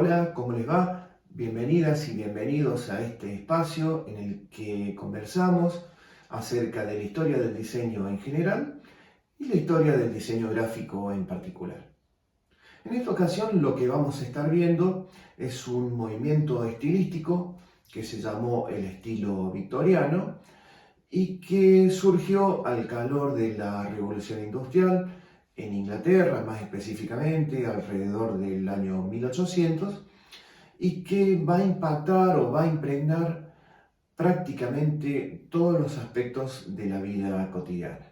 Hola, ¿cómo les va? Bienvenidas y bienvenidos a este espacio en el que conversamos acerca de la historia del diseño en general y la historia del diseño gráfico en particular. En esta ocasión lo que vamos a estar viendo es un movimiento estilístico que se llamó el estilo victoriano y que surgió al calor de la Revolución Industrial en Inglaterra, más específicamente alrededor del año 1800, y que va a impactar o va a impregnar prácticamente todos los aspectos de la vida cotidiana.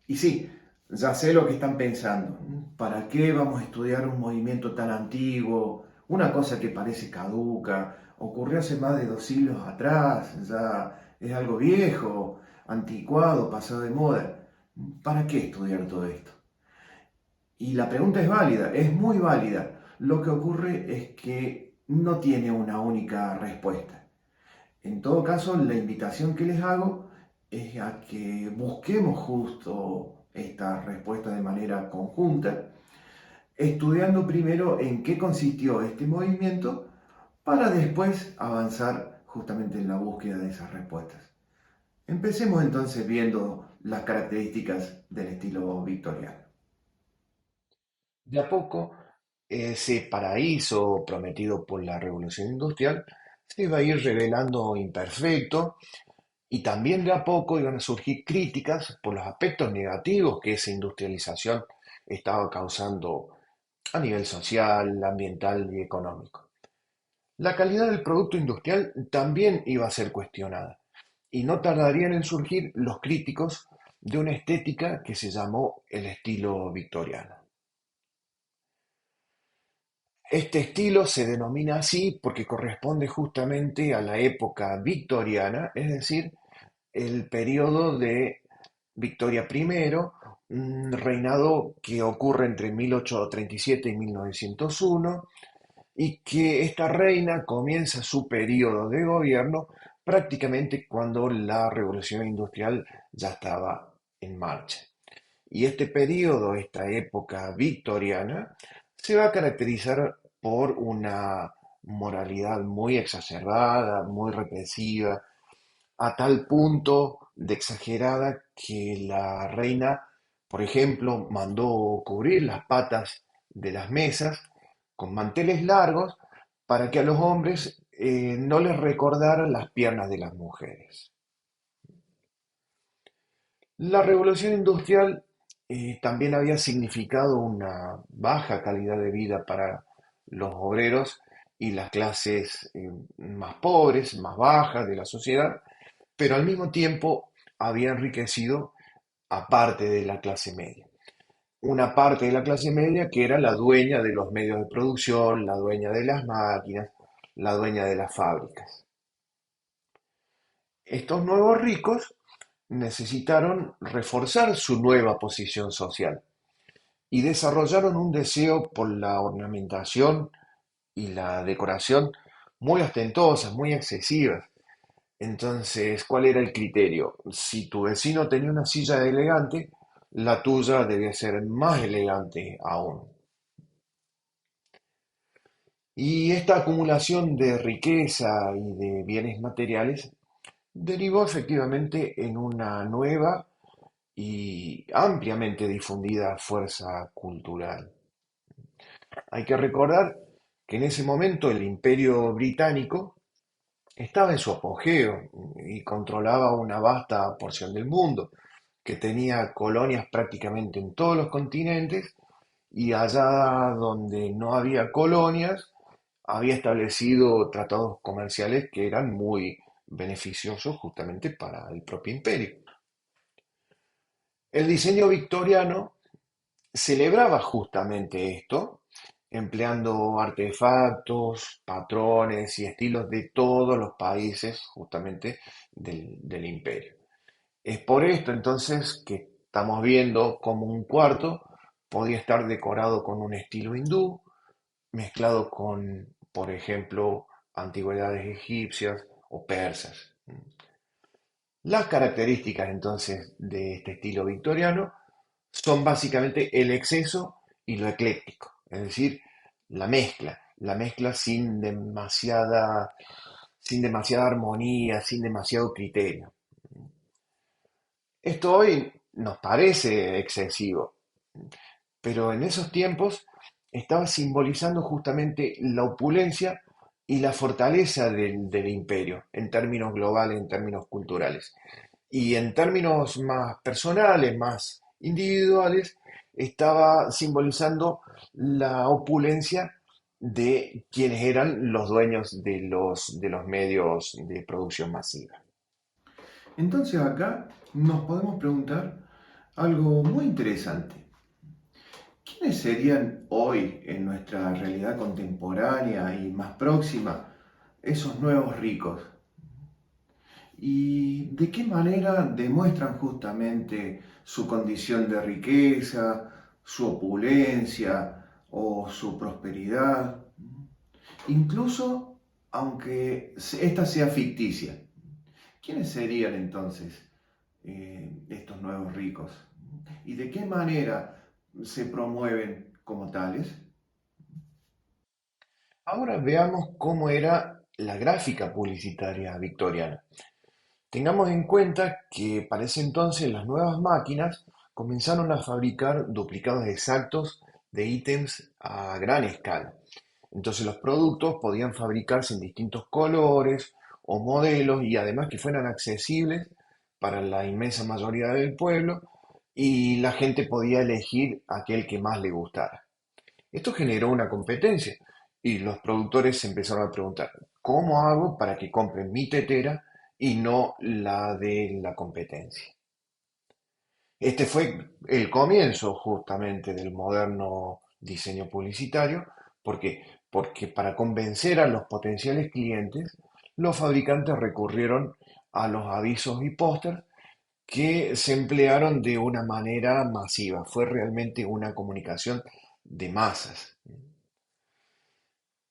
Y sí, ya sé lo que están pensando. ¿Para qué vamos a estudiar un movimiento tan antiguo? Una cosa que parece caduca, ocurrió hace más de 2 siglos atrás, ya es algo viejo, anticuado, pasado de moda. ¿Para qué estudiar todo esto? Y la pregunta es válida, es muy válida. Lo que ocurre es que no tiene una única respuesta. En todo caso, la invitación que les hago es a que busquemos justo esta respuesta de manera conjunta, estudiando primero en qué consistió este movimiento para después avanzar justamente en la búsqueda de esas respuestas. Empecemos entonces viendo las características del estilo victoriano. De a poco, ese paraíso prometido por la Revolución Industrial se va a ir revelando imperfecto y también de a poco iban a surgir críticas por los aspectos negativos que esa industrialización estaba causando a nivel social, ambiental y económico. La calidad del producto industrial también iba a ser cuestionada y no tardarían en surgir los críticos de una estética que se llamó el estilo victoriano. Este estilo se denomina así porque corresponde justamente a la época victoriana, es decir, el periodo de Victoria I, un reinado que ocurre entre 1837 y 1901, y que esta reina comienza su periodo de gobierno prácticamente cuando la revolución industrial ya estaba en marcha. Y este periodo, esta época victoriana, se va a caracterizar por una moralidad muy exacerbada, muy represiva, a tal punto de exagerada que la reina, por ejemplo, mandó cubrir las patas de las mesas con manteles largos para que a los hombres no les recordaran las piernas de las mujeres. La revolución industrial también había significado una baja calidad de vida para los obreros y las clases más pobres, más bajas de la sociedad, pero al mismo tiempo había enriquecido a parte de la clase media. Una parte de la clase media que era la dueña de los medios de producción, la dueña de las máquinas, la dueña de las fábricas. Estos nuevos ricos necesitaron reforzar su nueva posición social y desarrollaron un deseo por la ornamentación y la decoración muy ostentosas, muy excesivas. Entonces, ¿cuál era el criterio? Si tu vecino tenía una silla elegante, la tuya debía ser más elegante aún. Y esta acumulación de riqueza y de bienes materiales derivó efectivamente en una nueva y ampliamente difundida fuerza cultural. Hay que recordar que en ese momento el Imperio Británico estaba en su apogeo y controlaba una vasta porción del mundo, que tenía colonias prácticamente en todos los continentes y allá donde no había colonias, había establecido tratados comerciales que eran muy beneficiosos justamente para el propio imperio. El diseño victoriano celebraba justamente esto, empleando artefactos, patrones y estilos de todos los países justamente del imperio. Es por esto entonces que estamos viendo como un cuarto podía estar decorado con un estilo hindú, mezclado con, por ejemplo, antigüedades egipcias o persas. Las características entonces de este estilo victoriano son básicamente el exceso y lo ecléctico, es decir, la mezcla. la mezcla sin demasiada armonía, sin demasiado criterio. Esto hoy nos parece excesivo, pero en esos tiempos estaba simbolizando justamente la opulencia y la fortaleza del imperio en términos globales, en términos culturales. Y en términos más personales, más individuales, estaba simbolizando la opulencia de quienes eran los dueños de los medios de producción masiva. Entonces acá nos podemos preguntar algo muy interesante. ¿Quiénes serían hoy en nuestra realidad contemporánea y más próxima esos nuevos ricos? ¿Y de qué manera demuestran justamente su condición de riqueza, su opulencia o su prosperidad? Incluso aunque esta sea ficticia. ¿Quiénes serían entonces estos nuevos ricos? ¿Y de qué manera se promueven como tales? Ahora veamos cómo era la gráfica publicitaria victoriana. Tengamos en cuenta que para ese entonces las nuevas máquinas comenzaron a fabricar duplicados exactos de ítems a gran escala. Entonces los productos podían fabricarse en distintos colores o modelos y además que fueran accesibles para la inmensa mayoría del pueblo y la gente podía elegir aquel que más le gustara. Esto generó una competencia y los productores se empezaron a preguntar, ¿cómo hago para que compren mi tetera y no la de la competencia? Este fue el comienzo justamente del moderno diseño publicitario. ¿Por qué? Porque para convencer a los potenciales clientes, los fabricantes recurrieron a los avisos y pósters que se emplearon de una manera masiva. Fue realmente una comunicación de masas.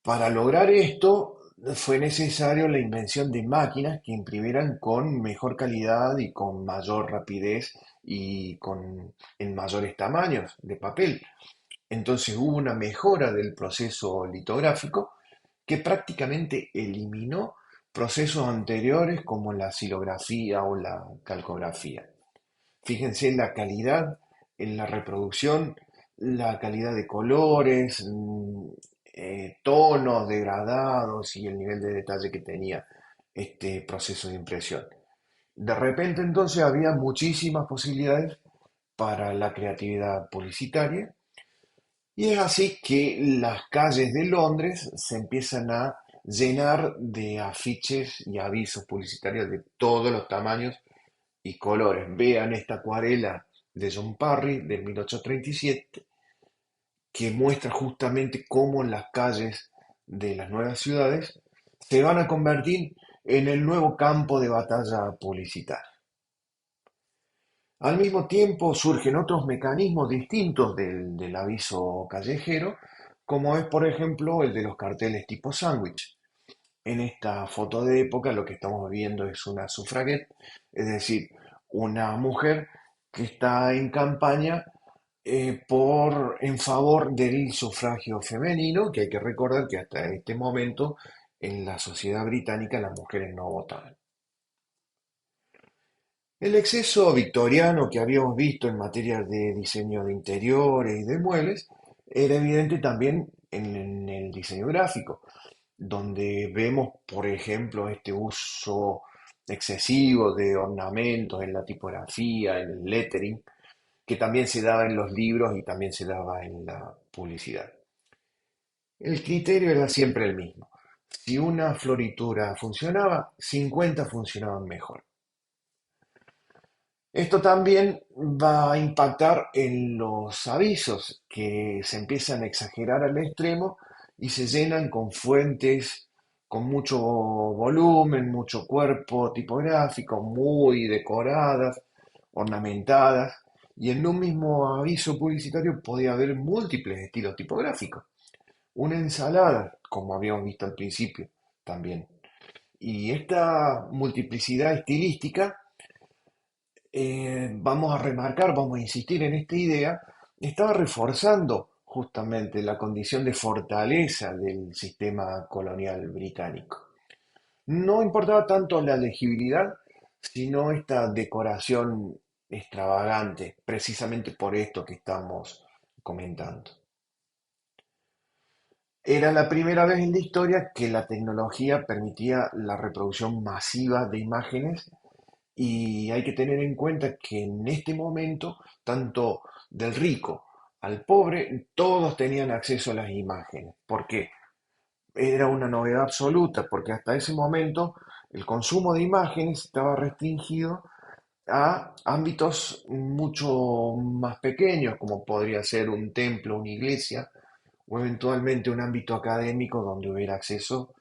Para lograr esto fue necesario la invención de máquinas que imprimieran con mejor calidad y con mayor rapidez y en mayores tamaños de papel. Entonces hubo una mejora del proceso litográfico que prácticamente eliminó procesos anteriores como la xilografía o la calcografía. Fíjense en la calidad, en la reproducción, la calidad de colores, tonos degradados y el nivel de detalle que tenía este proceso de impresión. De repente entonces había muchísimas posibilidades para la creatividad publicitaria y es así que las calles de Londres se empiezan a llenar de afiches y avisos publicitarios de todos los tamaños y colores. Vean esta acuarela de John Parry de 1837 que muestra justamente cómo las calles de las nuevas ciudades se van a convertir en el nuevo campo de batalla publicitario. Al mismo tiempo surgen otros mecanismos distintos del aviso callejero, como es por ejemplo el de los carteles tipo sándwich. En esta foto de época lo que estamos viendo es una suffragette, es decir, una mujer que está en campaña en favor del sufragio femenino, que hay que recordar que hasta este momento en la sociedad británica las mujeres no votaban. El exceso victoriano que habíamos visto en materia de diseño de interiores y de muebles era evidente también en el diseño gráfico, donde vemos, por ejemplo, este uso excesivo de ornamentos en la tipografía, en el lettering, que también se daba en los libros y también se daba en la publicidad. El criterio era siempre el mismo. Si una floritura funcionaba, 50 funcionaban mejor. Esto también va a impactar en los avisos que se empiezan a exagerar al extremo y se llenan con fuentes con mucho volumen, mucho cuerpo tipográfico, muy decoradas, ornamentadas, y en un mismo aviso publicitario podía haber múltiples estilos tipográficos. Una ensalada, como habíamos visto al principio también. Y esta multiplicidad estilística vamos a remarcar, vamos a insistir en esta idea, estaba reforzando justamente la condición de fortaleza del sistema colonial británico. No importaba tanto la legibilidad, sino esta decoración extravagante, precisamente por esto que estamos comentando. Era la primera vez en la historia que la tecnología permitía la reproducción masiva de imágenes y hay que tener en cuenta que en este momento, tanto del rico al pobre, todos tenían acceso a las imágenes. ¿Por qué? Era una novedad absoluta, porque hasta ese momento el consumo de imágenes estaba restringido a ámbitos mucho más pequeños, como podría ser un templo, una iglesia, o eventualmente un ámbito académico donde hubiera acceso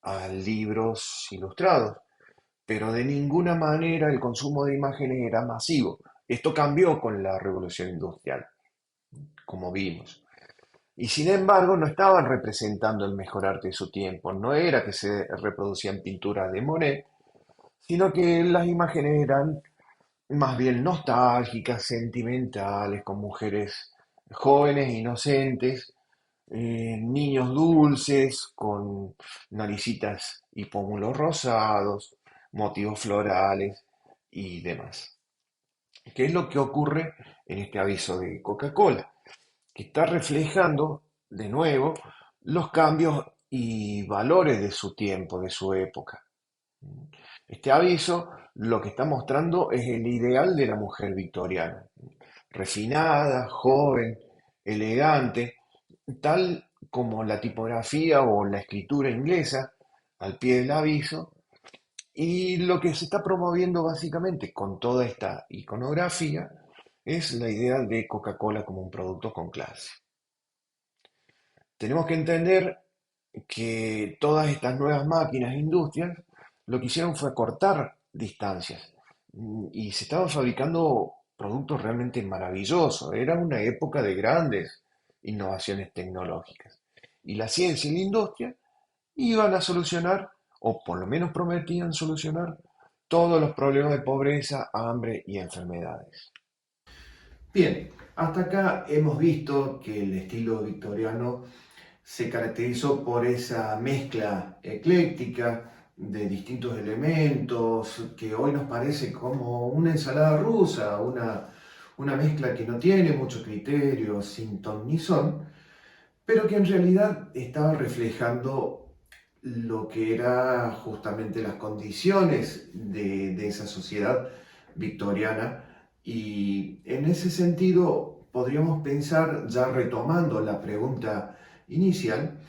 a libros ilustrados. Pero de ninguna manera el consumo de imágenes era masivo. Esto cambió con la revolución industrial, como vimos. Y sin embargo, no estaban representando el mejor arte de su tiempo. No era que se reproducían pinturas de Monet, sino que las imágenes eran más bien nostálgicas, sentimentales, con mujeres jóvenes, inocentes, niños dulces, con naricitas y pómulos rosados, motivos florales y demás. ¿Qué es lo que ocurre en este aviso de Coca-Cola? Que está reflejando de nuevo los cambios y valores de su tiempo, de su época. Este aviso lo que está mostrando es el ideal de la mujer victoriana, refinada, joven, elegante, tal como la tipografía o la escritura inglesa al pie del aviso, y lo que se está promoviendo básicamente con toda esta iconografía es la idea de Coca-Cola como un producto con clase. Tenemos que entender que todas estas nuevas máquinas e industrias lo que hicieron fue cortar distancias y se estaban fabricando productos realmente maravillosos. Era una época de grandes innovaciones tecnológicas. Y la ciencia y la industria iban a solucionar, o por lo menos prometían solucionar, todos los problemas de pobreza, hambre y enfermedades. Bien, hasta acá hemos visto que el estilo victoriano se caracterizó por esa mezcla ecléctica de distintos elementos que hoy nos parece como una ensalada rusa, una mezcla que no tiene mucho criterio, sin ton ni son, pero que en realidad estaba reflejando lo que era justamente las condiciones de esa sociedad victoriana y en ese sentido podríamos pensar, ya retomando la pregunta inicial,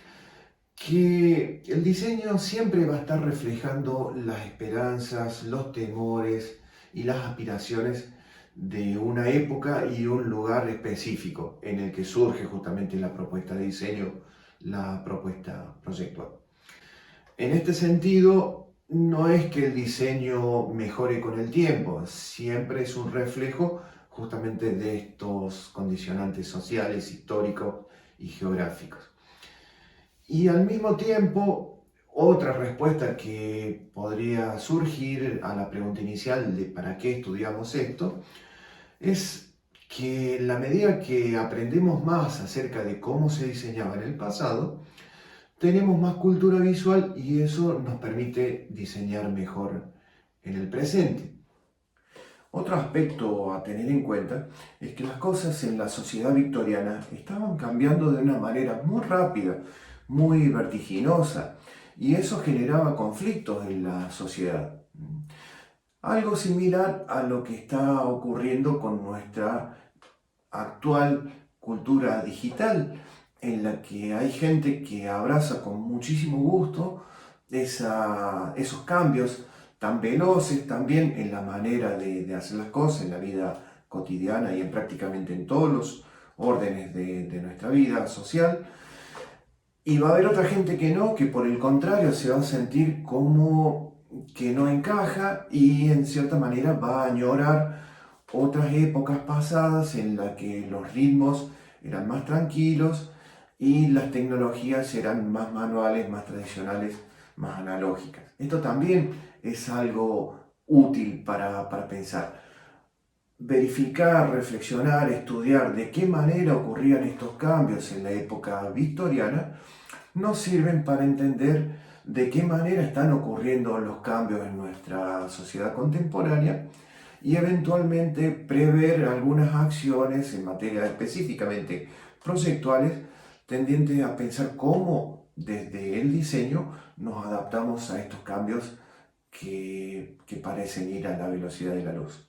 que el diseño siempre va a estar reflejando las esperanzas, los temores y las aspiraciones de una época y un lugar específico en el que surge justamente la propuesta de diseño, la propuesta proyectual. En este sentido, no es que el diseño mejore con el tiempo, siempre es un reflejo justamente de estos condicionantes sociales, históricos y geográficos. Y al mismo tiempo, otra respuesta que podría surgir a la pregunta inicial de ¿para qué estudiamos esto? Es que en la medida que aprendemos más acerca de cómo se diseñaba en el pasado, tenemos más cultura visual y eso nos permite diseñar mejor en el presente. Otro aspecto a tener en cuenta es que las cosas en la sociedad victoriana estaban cambiando de una manera muy rápida, muy vertiginosa, y eso generaba conflictos en la sociedad. Algo similar a lo que está ocurriendo con nuestra actual cultura digital, en la que hay gente que abraza con muchísimo gusto esos cambios tan veloces también en la manera de hacer las cosas, en la vida cotidiana y en prácticamente en todos los órdenes de nuestra vida social. Y va a haber otra gente que no, que por el contrario se va a sentir como que no encaja y en cierta manera va a añorar otras épocas pasadas en las que los ritmos eran más tranquilos y las tecnologías eran más manuales, más tradicionales, más analógicas. Esto también es algo útil para pensar. verificar, reflexionar, estudiar de qué manera ocurrían estos cambios en la época victoriana, nos sirven para entender de qué manera están ocurriendo los cambios en nuestra sociedad contemporánea y eventualmente prever algunas acciones en materia específicamente proyectuales tendientes a pensar cómo desde el diseño nos adaptamos a estos cambios que parecen ir a la velocidad de la luz.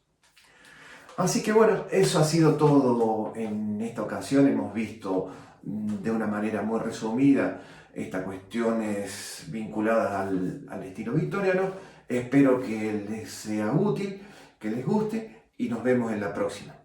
Así que bueno, eso ha sido todo en esta ocasión. Hemos visto de una manera muy resumida estas cuestiones vinculadas al estilo victoriano. Espero que les sea útil, que les guste y nos vemos en la próxima.